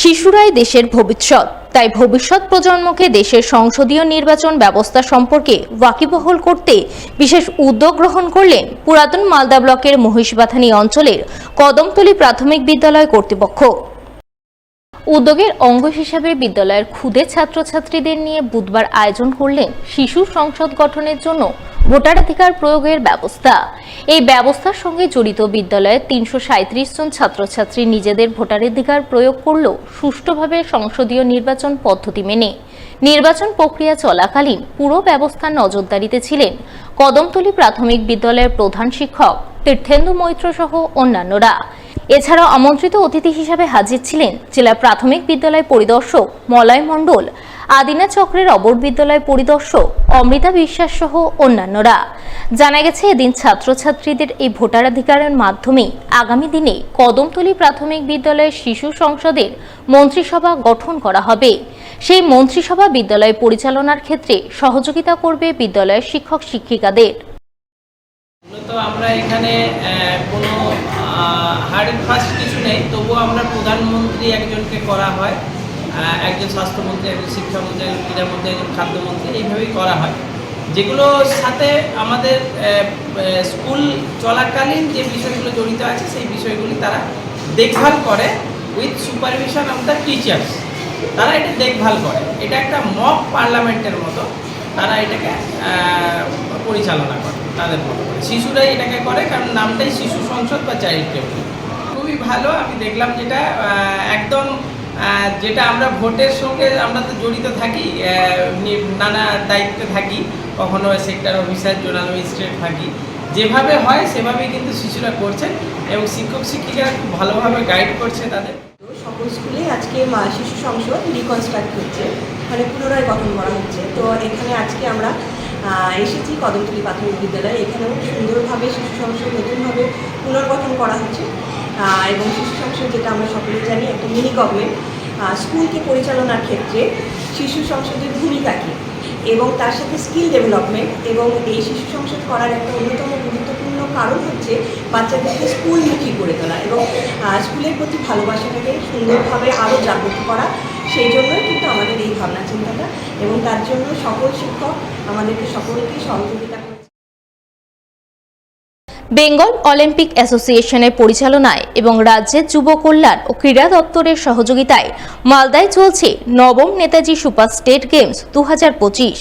শিশুরাই দেশের ভবিষ্যৎ, তাই ভবিষ্যৎ প্রজন্মকে দেশের সংসদীয় নির্বাচন ব্যবস্থা সম্পর্কে ওয়াকিবহাল করতে বিশেষ উদ্যোগ গ্রহণ করলেন পুরাতন মালদা ব্লকের মহিষবাথানি অঞ্চলের কদমতলী প্রাথমিক বিদ্যালয় কর্তৃপক্ষ। উদ্যোগের অঙ্গ হিসেবে বিদ্যালয়ের ক্ষুদে ছাত্রছাত্রীদের নিয়ে বুধবার আয়োজন করলেন শিশু সংসদ গঠনের জন্য ভোটাধিকার প্রয়োগের ব্যবস্থা। এই ব্যবস্থার সঙ্গে জড়িত বিদ্যালয়ের ৩৩৭ জন ছাত্রছাত্রী নিজেদের ভোটাধিকার প্রয়োগ করল সুষ্ঠুভাবে সংসদীয় নির্বাচন পদ্ধতি মেনে। নির্বাচন প্রক্রিয়া চলাকালীন পুরো ব্যবস্থার নজরদারিতে ছিলেন কদমতলী প্রাথমিক বিদ্যালয়ের প্রধান শিক্ষক তীর্থেন্দু মৈত্র সহ অন্যান্যরা। এছাড়াও আমন্ত্রিত অতিথি হিসেবে হাজির ছিলেন জেলা প্রাথমিক বিদ্যালয় পরিদর্শক মলয় মণ্ডল, আদিনা চক্রের অবর বিদ্যালয় পরিদর্শক অমৃতা বিশ্বাস সহ অন্যান্যরা। জানা গেছে, এদিন ছাত্রছাত্রীদের এই ভোটাধিকারের মাধ্যমে আগামী দিনে কদমতলী প্রাথমিক বিদ্যালয়ের শিশু সংসদের মন্ত্রিসভা গঠন করা হবে। সেই মন্ত্রিসভা বিদ্যালয় পরিচালনার ক্ষেত্রে সহযোগিতা করবে বিদ্যালয়ের শিক্ষক শিক্ষিকাদের। আমরা এখানে কোনো হার্ড অ্যান্ড ফাস্ট কিছু নেই, তবুও আমরা প্রধানমন্ত্রী একজনকে করা হয়, একজন স্বাস্থ্যমন্ত্রী, একজন শিক্ষামন্ত্রী, একজন ক্রীড়ামন্ত্রী, একজন খাদ্যমন্ত্রী, এইভাবেই করা হয়। যেগুলোর সাথে আমাদের স্কুল চলাকালীন যে বিষয়গুলো জড়িত আছে সেই বিষয়গুলি তারা দেখভাল করে with supervision of the teachers. তারা এটা দেখভাল করে, এটা একটা মক পার্লামেন্টের মতো তারা এটাকে পরিচালনা করে তাদের মতো করে। শিশুরাই এটাকে করে, কারণ নামটাই শিশু সংসদ বা চাইল্ড টেবিল। খুবই ভালো, আমি দেখলাম যেটা একদম যেটা আমরা ভোটের সঙ্গে আমরা তো জড়িত থাকি, নানা দায়িত্বে থাকি, কখনো সেক্টর অফিসার, জোনাল ম্যাজিস্ট্রেট থাকি, যেভাবে হয় সেভাবেই কিন্তু শিশুরা করছেন এবং শিক্ষক শিক্ষিকারা খুব ভালোভাবে গাইড করছে তাদের। সকল স্কুলে আজকে শিশু সংসদ রিকনস্ট্রাক্ট হচ্ছে, মানে পুনরায় গঠন করা হচ্ছে। তো এখানে আজকে আমরা এসেছি কদমতলী প্রাথমিক বিদ্যালয়ে। এখানেও সুন্দরভাবে শিশু সংসদ নতুনভাবে পুনর্গঠন করা হচ্ছে এবং শিশু সংসদ, যেটা আমরা সকলেই জানি, একটা মিনি গভর্নমেন্ট। স্কুলকে পরিচালনার ক্ষেত্রে শিশু সংসদের ভূমিকা কী এবং তার সাথে স্কিল ডেভেলপমেন্ট, এবং এই শিশু সংসদ করার একটা অন্যতম গুরুত্বপূর্ণ কারণ হচ্ছে বাচ্চাদেরকে স্কুলমুখী করে তোলা এবং স্কুলের প্রতি ভালোবাসাটাকে সুন্দরভাবে আরও জাগ্রত করা। সেই জন্যই কিন্তু আমাদের এই ভাবনা চিন্তাটা, এবং তার জন্য সকল শিক্ষক আমাদেরকে সকলকেই সহযোগিতা করছে। বেঙ্গল অলিম্পিক অ্যাসোসিয়েশনের পরিচালনায় এবং রাজ্যের যুব কল্যাণ ও ক্রীড়া দপ্তরের সহযোগিতায় মালদায় চলছে নবম নেতাজি সুপার স্টেট গেমস 2025,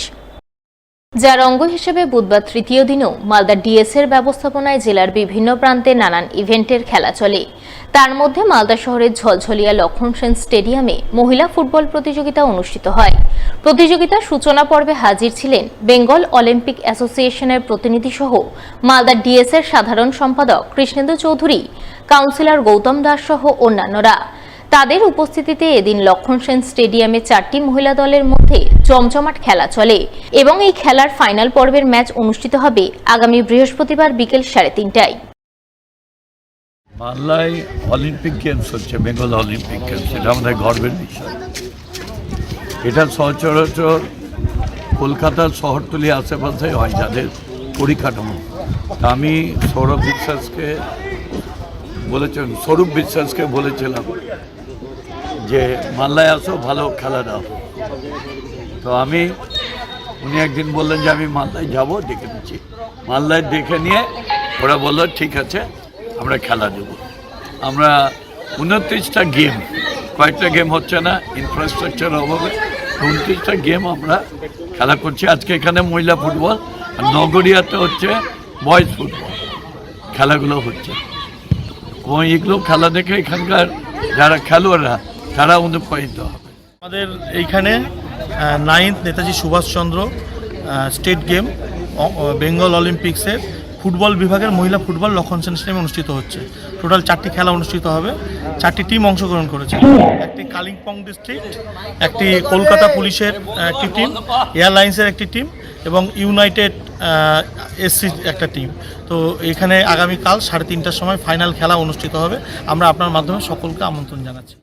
যার অঙ্গ হিসেবে বুধবার তৃতীয় দিনও মালদা ডিএসের ব্যবস্থাপনায় জেলার বিভিন্ন প্রান্তে নানান ইভেন্টের খেলা চলে। তার মধ্যে মালদা শহরের ঝলঝলিয়া লক্ষণ সেন স্টেডিয়ামে মহিলা ফুটবল প্রতিযোগিতা অনুষ্ঠিত হয়। প্রতিযোগিতার সূচনা পর্বে হাজির ছিলেন বেঙ্গল অলিম্পিক অ্যাসোসিয়েশনের প্রতিনিধি সহ মালদা ডিএসের সাধারণ সম্পাদক কৃষ্ণেন্দু চৌধুরী, কাউন্সিলর গৌতম দাস সহ অন্যান্যরা। তাদের উপস্থিতিতে এদিন লক্ষণ সেন স্টেডিয়ামে 4টি মহিলা দলের মধ্যে জমজমাট খেলা চলে এবং এই খেলার ফাইনাল পর্বের ম্যাচ অনুষ্ঠিত হবে আগামী বৃহস্পতিবার বিকেল 3:30টায়। মালদায় অলিম্পিক গেমস হচ্ছে, বেঙ্গল অলিম্পিক গেমস, এটা আমাদের গর্বের বিষয়। এটা সচরাচর কলকাতার শহরতলি আশেপাশে হয়, যাদের পরিকাঠামো। আমি সৌরভ বিশ্বাসকে বলেছিলাম যে মালদায় আসো, ভালো খেলা দাও। তো উনি একদিন বললেন যে আমি মালদায় যাব, দেখে নিচ্ছি। মালদায় দেখে নিয়ে ওরা বললো ঠিক আছে, আমরা খেলা দেব। আমরা 29টা গেম, কয়েকটা গেম হচ্ছে না ইনফ্রাস্ট্রাকচার অভাবে, 29টা গেম আমরা খেলা করছি। আজকে এখানে মহিলা ফুটবল, আর নগরিয়াতে হচ্ছে বয়েজ ফুটবল খেলাগুলো হচ্ছে। এগুলো খেলা দেখে এখানকার যারা খেলোয়াড়রা তারা অনুপ্রাণিত হবে। আমাদের এইখানে 9th Netaji Subhash Chandra state game Bengal অলিম্পিক্সের ফুটবল বিভাগের মহিলা ফুটবল লক্ষণ সেন স্টেডিয়ামে অনুষ্ঠিত হচ্ছে। টোটাল 4টি খেলা অনুষ্ঠিত হবে, 4টি টিম অংশগ্রহণ করেছে। একটি কালিম্পং ডিস্ট্রিক্ট, একটি কলকাতা পুলিশের একটি টিম, এয়ারলাইন্সের একটি টিম এবং ইউনাইটেড এসসি একটা টিম। তো এখানে আগামীকাল 3:30টার সময় ফাইনাল খেলা অনুষ্ঠিত হবে। আমরা আপনার মাধ্যমে সকলকে আমন্ত্রণ জানাচ্ছি।